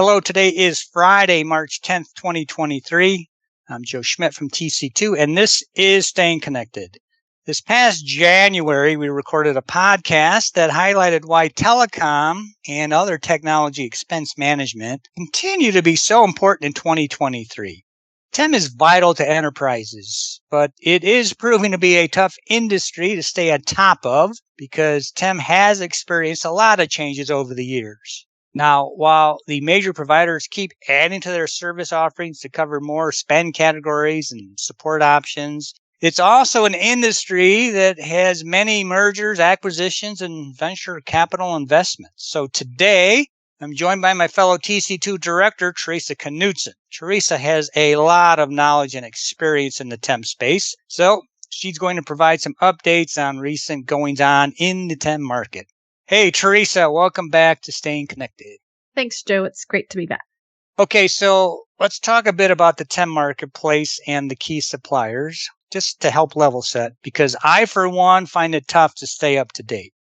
Hello, today is Friday, March 10th, 2023. I'm Joe Schmidt from TC2, and this is Staying Connected. This past January, we recorded a podcast that highlighted why telecom and other technology expense management continue to be so important in 2023. TEM is vital to enterprises, but it is proving to be a tough industry to stay on top of because TEM has experienced a lot of changes over the years. Now, while the major providers keep adding to their service offerings to cover more spend categories and support options, it's also an industry that has many mergers, acquisitions, and venture capital investments. So today, I'm joined by my fellow TC2 director, Theresa Knutson. Theresa has a lot of knowledge and experience in the TEM space, so she's going to provide some updates on recent goings-on in the TEM market. Hey, Theresa, welcome back to Staying Connected. Thanks, Joe. It's great to be back. Okay, so let's talk a bit about the TEM marketplace and the key suppliers, just to help level set, because I, for one, find it tough to stay up to date.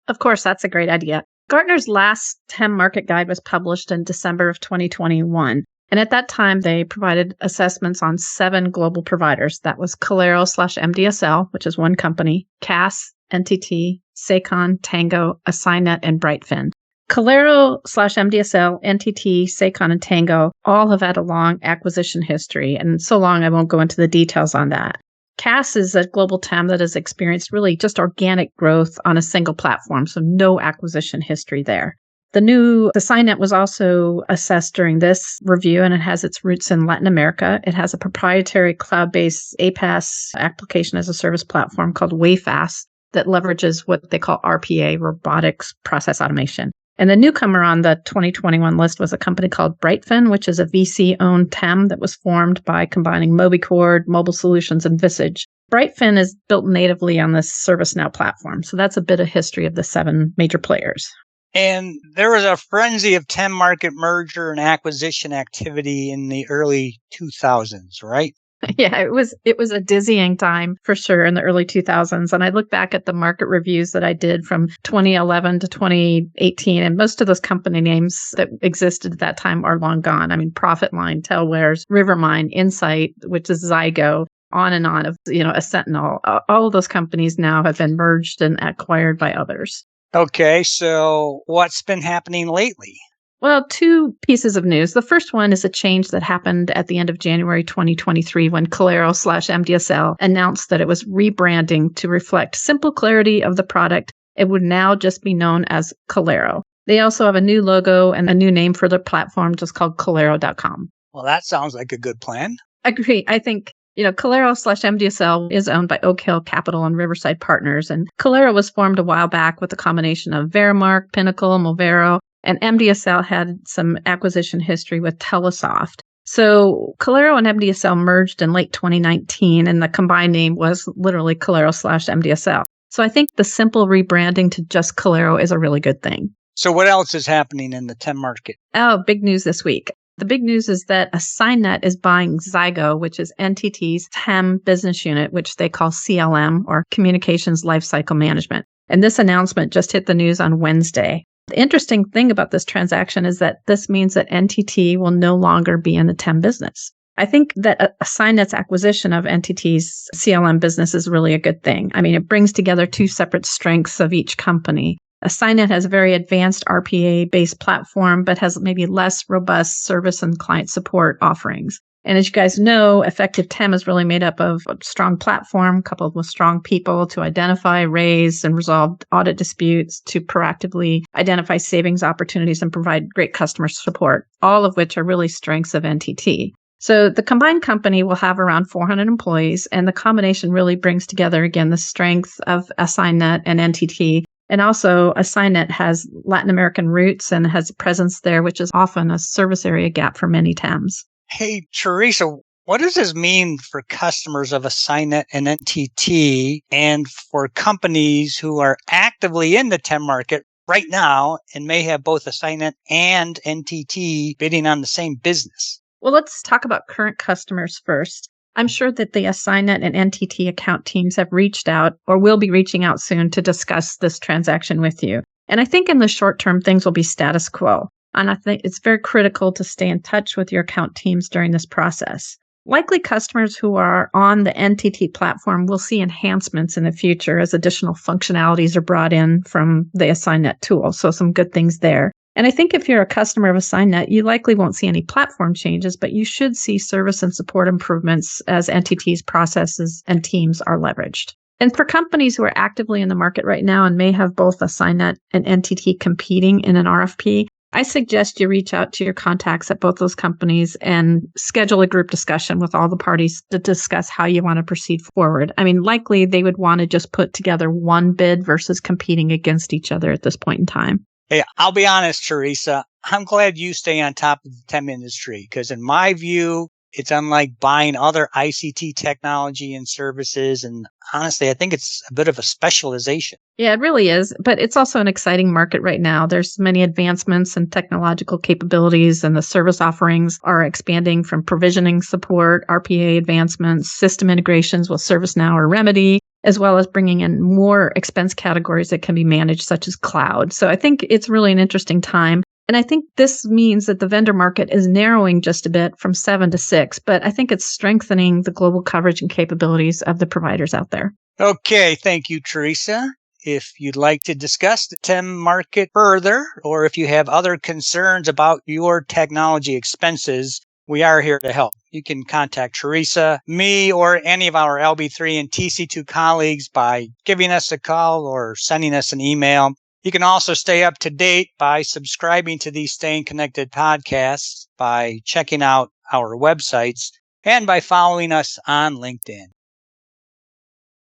Of course, that's a great idea. Gartner's last TEM market guide was published in December of 2021. And at that time, they provided assessments on 7 global providers. That was Kalero/MDSL, which is one company, CAS, NTT, Seicon, Tango, AssignNet, and Brightfin. Kalero/MDSL, NTT, Seicon, and Tango all have had a long acquisition history, and so long I won't go into the details on that. CAS is a global TEM that has experienced really just organic growth on a single platform, so no acquisition history there. The new AssignNet was also assessed during this review, and it has its roots in Latin America. It has a proprietary cloud-based APaaS application as a service platform called WayFast that leverages what they call RPA, robotics process automation. And the newcomer on the 2021 list was a company called Brightfin, which is a VC-owned TEM that was formed by combining MobiCord, Mobile Solutions, and Visage. Brightfin is built natively on the ServiceNow platform, so that's a bit of history of the 7 major players. And there was a frenzy of TEM market merger and acquisition activity in the early 2000s, right? Yeah, it was a dizzying time for sure in the early 2000s. And I look back at the market reviews that I did from 2011 to 2018, and most of those company names that existed at that time are long gone. I mean, Profitline, Tailwares, Rivermine, Insight, which is Zygo, on and on of, a Sentinel. All of those companies now have been merged and acquired by others. Okay, so what's been happening lately? Well, 2 pieces of news. The first one is a change that happened at the end of January 2023 when Kalero/MDSL announced that it was rebranding to reflect simple clarity of the product. It would now just be known as Kalero. They also have a new logo and a new name for their platform just called Kalero.com. Well, that sounds like a good plan. Agree. I think Kalero/MDSL is owned by Oak Hill Capital and Riverside Partners. And Kalero was formed a while back with a combination of Verimark, Pinnacle, Movero, and MDSL had some acquisition history with Telesoft. So Kalero and MDSL merged in late 2019, and the combined name was literally Kalero/MDSL. So I think the simple rebranding to just Kalero is a really good thing. So what else is happening in the TEM market? Oh, big news this week. The big news is that AssignNet is buying Zygo, which is NTT's TEM business unit, which they call CLM, or Communications Lifecycle Management. And this announcement just hit the news on Wednesday. The interesting thing about this transaction is that this means that NTT will no longer be in the TEM business. I think that AssignNet's acquisition of NTT's CLM business is really a good thing. I mean, it brings together 2 separate strengths of each company. AssignNet has a very advanced RPA-based platform, but has maybe less robust service and client support offerings. And as you guys know, effective TEM is really made up of a strong platform coupled with strong people to identify, raise, and resolve audit disputes, to proactively identify savings opportunities and provide great customer support, all of which are really strengths of NTT. So the combined company will have around 400 employees, and the combination really brings together, again, the strength of AssignNet and NTT. And also, AssignNet has Latin American roots and has a presence there, which is often a service area gap for many TEMs. Hey, Theresa, what does this mean for customers of AssignNet and NTT and for companies who are actively in the TEM market right now and may have both AssignNet and NTT bidding on the same business? Well, let's talk about current customers first. I'm sure that the AssignNet and NTT account teams have reached out or will be reaching out soon to discuss this transaction with you. And I think in the short term, things will be status quo. And I think it's very critical to stay in touch with your account teams during this process. Likely customers who are on the NTT platform will see enhancements in the future as additional functionalities are brought in from the AssignNet tool. So some good things there. And I think if you're a customer of AssignNet, you likely won't see any platform changes, but you should see service and support improvements as NTT's processes and teams are leveraged. And for companies who are actively in the market right now and may have both AssignNet and NTT competing in an RFP, I suggest you reach out to your contacts at both those companies and schedule a group discussion with all the parties to discuss how you want to proceed forward. I mean, likely they would want to just put together one bid versus competing against each other at this point in time. Hey, I'll be honest, Theresa, I'm glad you stay on top of the TEM industry because in my view, it's unlike buying other ICT technology and services. And honestly, I think it's a bit of a specialization. Yeah, it really is. But it's also an exciting market right now. There's many advancements in technological capabilities, and the service offerings are expanding from provisioning support, RPA advancements, system integrations with ServiceNow or Remedy, as well as bringing in more expense categories that can be managed, such as cloud. So I think it's really an interesting time. And I think this means that the vendor market is narrowing just a bit from 7 to 6, but I think it's strengthening the global coverage and capabilities of the providers out there. Okay, thank you, Theresa. If you'd like to discuss the TEM market further, or if you have other concerns about your technology expenses, we are here to help. You can contact Theresa, me, or any of our LB3 and TC2 colleagues by giving us a call or sending us an email. You can also stay up to date by subscribing to these Staying Connected podcasts, by checking out our websites, and by following us on LinkedIn.